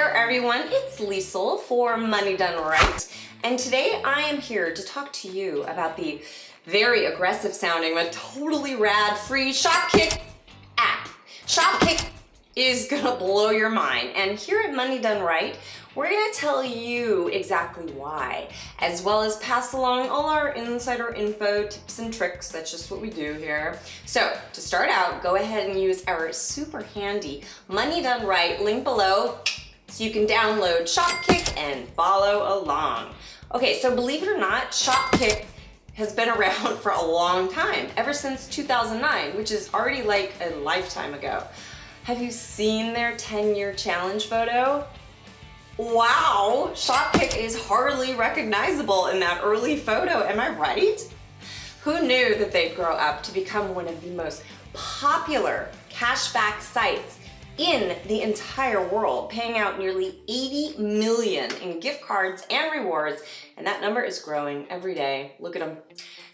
there everyone, it's Liesl for Money Done Right, and today I am here to talk to you about the very aggressive sounding but totally rad free Shopkick app. Shopkick is gonna blow your mind, and here at Money Done Right, we're gonna tell you exactly why, as well as pass along all our insider info, tips and tricks. That's just what we do here. So to start out, go ahead and use our super handy Money Done Right link below so you can download Shopkick and follow along. Okay, so believe it or not, Shopkick has been around for a long time, ever since 2009, which is already like a lifetime ago. Have you seen their 10-year challenge photo? Wow, Shopkick is hardly recognizable in that early photo, am I right? Who knew that they'd grow up to become one of the most popular cashback sites in the entire world, paying out nearly 80 million in gift cards and rewards, and that number is growing every day. Look at them.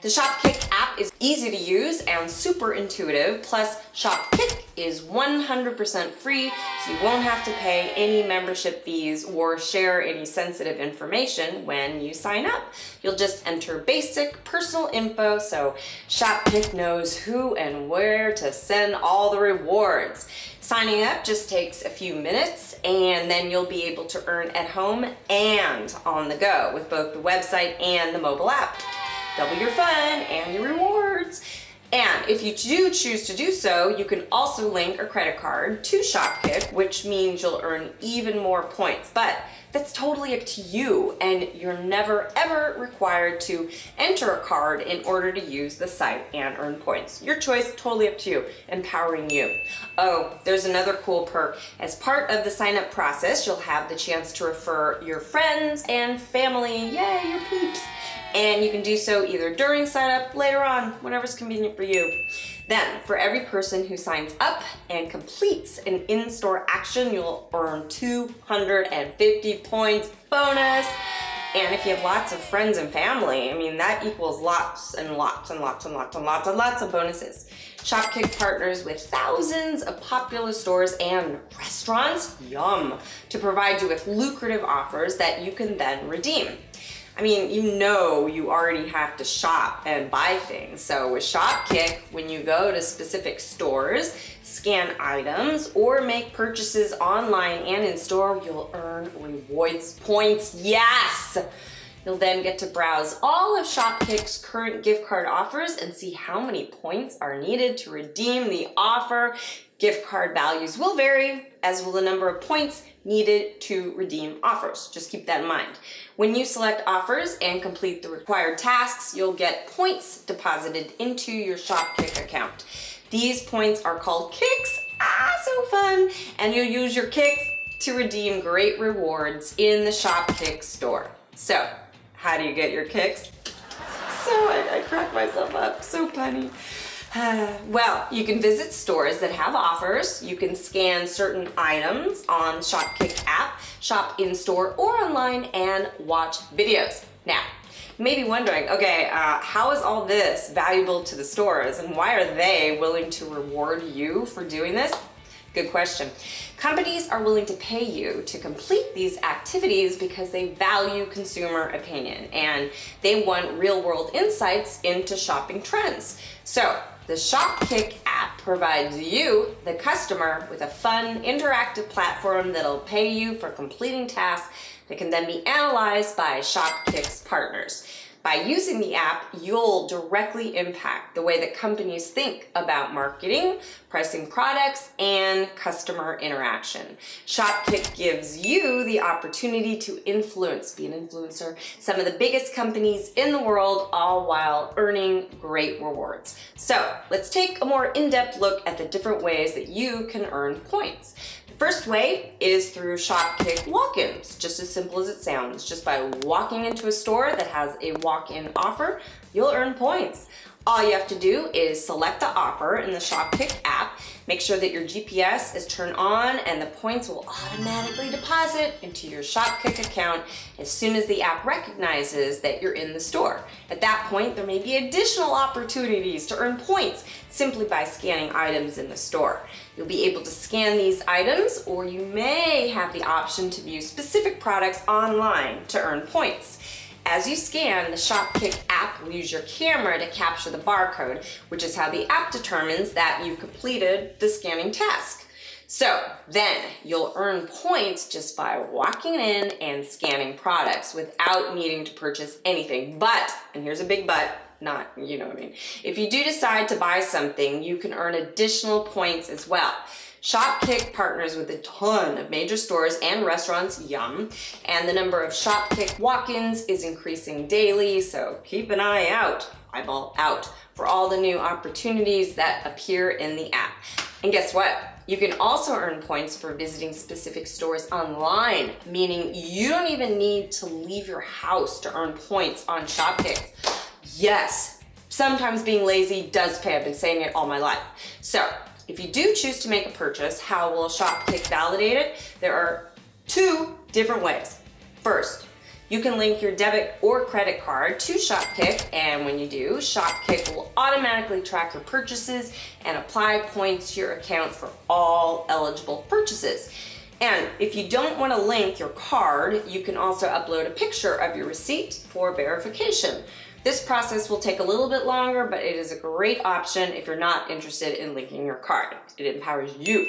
The Shopkick app is easy to use and super intuitive, plus Shopkick is 100% free, so you won't have to pay any membership fees or share any sensitive information when you sign up. You'll just enter basic personal info so Shopkick knows who and where to send all the rewards. Signing up just takes a few minutes, and then you'll be able to earn at home and on the go with both the website and the mobile app. Double your fun and your rewards. And if you do choose to do so, you can also link a credit card to Shopkick, which means you'll earn even more points. But that's totally up to you, and you're never ever required to enter a card in order to use the site and earn points. Your choice, totally up to you, empowering you. Oh, there's another cool perk. As part of the sign up process, you'll have the chance to refer your friends and family, yay, your peeps. And you can do so either during sign up, later on, whenever's convenient for you. Then, for every person who signs up and completes an in-store action, you'll earn 250 points bonus. And if you have lots of friends and family, I mean, that equals lots and lots and lots and lots and lots and lots of bonuses. Shopkick partners with thousands of popular stores and restaurants, yum, to provide you with lucrative offers that you can then redeem. I mean, you know you already have to shop and buy things. So with Shopkick, when you go to specific stores, scan items, or make purchases online and in store, you'll earn rewards points. Yes! You'll then get to browse all of Shopkick's current gift card offers and see how many points are needed to redeem the offer. Gift card values will vary, as will the number of points needed to redeem offers. Just keep that in mind. When you select offers and complete the required tasks, you'll get points deposited into your Shopkick account. These points are called kicks. So fun. And you'll use your kicks to redeem great rewards in the Shopkick store. So, how do you get your kicks? I crack myself up. So funny. Well, you can visit stores that have offers. You can scan certain items on Shopkick app, shop in-store or online, and watch videos. Now, you may be wondering, okay, how is all this valuable to the stores, and why are they willing to reward you for doing this? Good question. Companies are willing to pay you to complete these activities because they value consumer opinion and they want real-world insights into shopping trends. So, the Shopkick app provides you, the customer, with a fun, interactive platform that'll pay you for completing tasks that can then be analyzed by Shopkick's partners. By using the app, you'll directly impact the way that companies think about marketing, pricing products, and customer interaction. Shopkick gives you the opportunity to influence, be an influencer, some of the biggest companies in the world, all while earning great rewards. So let's take a more in-depth look at the different ways that you can earn points. First way is through Shopkick walk-ins, just as simple as it sounds. Just by walking into a store that has a walk-in offer, you'll earn points. All you have to do is select the offer in the Shopkick app, make sure that your GPS is turned on, and the points will automatically deposit into your Shopkick account as soon as the app recognizes that you're in the store. At that point, there may be additional opportunities to earn points simply by scanning items in the store. You'll be able to scan these items, or you may have the option to view specific products online to earn points. As you scan, the Shopkick app will use your camera to capture the barcode, which is how the app determines that you've completed the scanning task. So then you'll earn points just by walking in and scanning products without needing to purchase anything. But, and here's a big but, not, you know what I mean. If you do decide to buy something, you can earn additional points as well. Shopkick partners with a ton of major stores and restaurants, yum, and the number of Shopkick walk-ins is increasing daily, so keep an eye out, eyeball out, for all the new opportunities that appear in the app. And guess what? You can also earn points for visiting specific stores online, meaning you don't even need to leave your house to earn points on Shopkick. Yes, sometimes being lazy does pay. I've been saying it all my life. So, if you do choose to make a purchase, how will Shopkick validate it? There are two different ways. First, you can link your debit or credit card to Shopkick, and when you do, Shopkick will automatically track your purchases and apply points to your account for all eligible purchases. And if you don't want to link your card, you can also upload a picture of your receipt for verification. This process will take a little bit longer, but it is a great option if you're not interested in linking your card. It empowers you.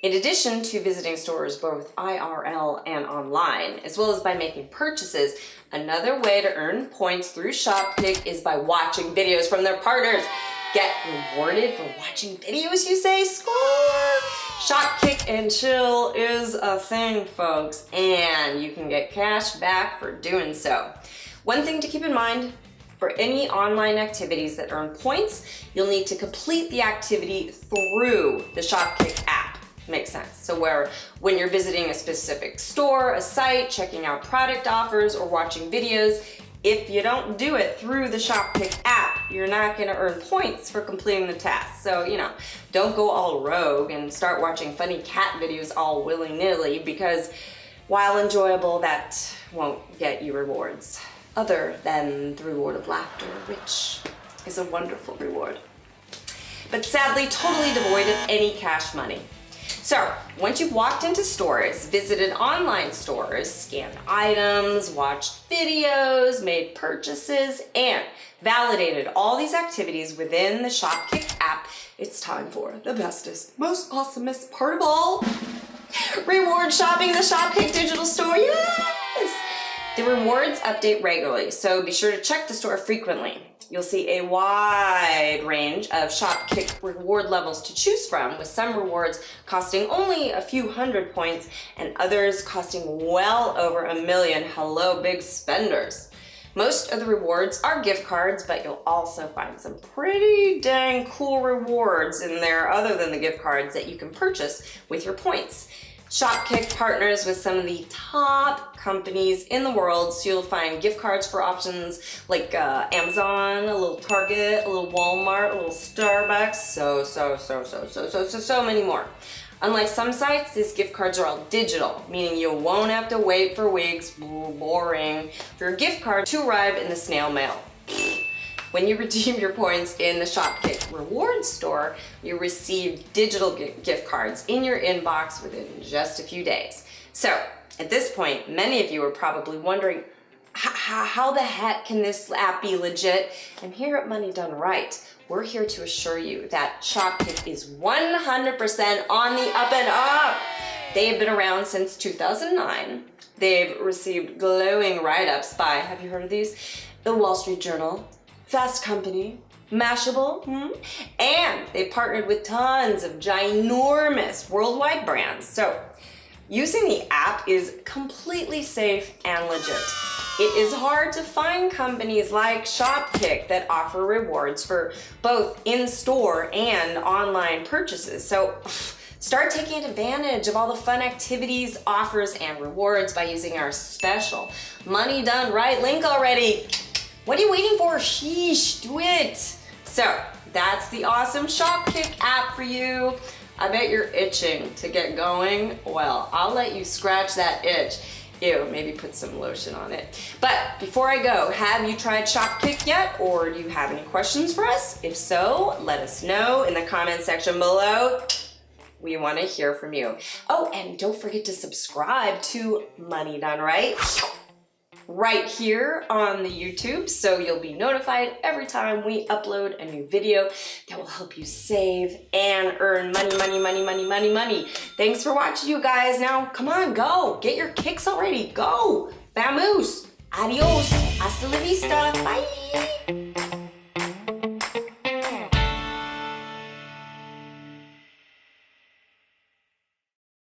In addition to visiting stores both IRL and online, as well as by making purchases, another way to earn points through Shopkick is by watching videos from their partners. Get rewarded for watching videos, you say? Score! Shopkick and Chill is a thing, folks, and you can get cash back for doing so. One thing to keep in mind, for any online activities that earn points, you'll need to complete the activity through the Shopkick app. Makes sense. So when you're visiting a specific store, a site, checking out product offers, or watching videos, if you don't do it through the Shopkick app, you're not going to earn points for completing the task. So, don't go all rogue and start watching funny cat videos all willy-nilly, because while enjoyable, that won't get you rewards. Other than the reward of laughter, which is a wonderful reward. But sadly, totally devoid of any cash money. So, once you've walked into stores, visited online stores, scanned items, watched videos, made purchases, and validated all these activities within the Shopkick app, it's time for the bestest, most awesomest part of all, reward shopping the Shopkick digital store. Yes! The rewards update regularly, so be sure to check the store frequently. You'll see a wide range of Shopkick reward levels to choose from, with some rewards costing only a few hundred points and others costing well over 1 million. Hello, big spenders. Most of the rewards are gift cards, but you'll also find some pretty dang cool rewards in there other than the gift cards that you can purchase with your points. Shopkick partners with some of the top companies in the world, so you'll find gift cards for options like Amazon, a little Target, a little Walmart, a little Starbucks, so many more. Unlike some sites, these gift cards are all digital, meaning you won't have to wait for weeks, boring, for your gift card to arrive in the snail mail. When you redeem your points in the Shopkick Rewards store, you receive digital gift cards in your inbox within just a few days. So, at this point, many of you are probably wondering, how the heck can this app be legit? And here at Money Done Right, we're here to assure you that Shopkick is 100% on the up and up. They have been around since 2009. They've received glowing write-ups by, have you heard of these? The Wall Street Journal, Fast Company, Mashable, and they partnered with tons of ginormous worldwide brands. So using the app is completely safe and legit. It is hard to find companies like Shopkick that offer rewards for both in-store and online purchases. So start taking advantage of all the fun activities, offers, and rewards by using our special Money Done Right link already. What are you waiting for? Sheesh, do it. So that's the awesome Shopkick app for you. I bet you're itching to get going. Well, I'll let you scratch that itch. Ew, maybe put some lotion on it. But before I go, have you tried Shopkick yet? Or do you have any questions for us? If so, let us know in the comment section below. We want to hear from you. Oh, and don't forget to subscribe to Money Done Right here on the YouTube, so you'll be notified every time we upload a new video that will help you save and earn money, money, money, money, money, money. Thanks for watching, you guys. Now, come on, go. Get your kicks already. Go. Vamoose. Adios. Hasta la vista. Bye.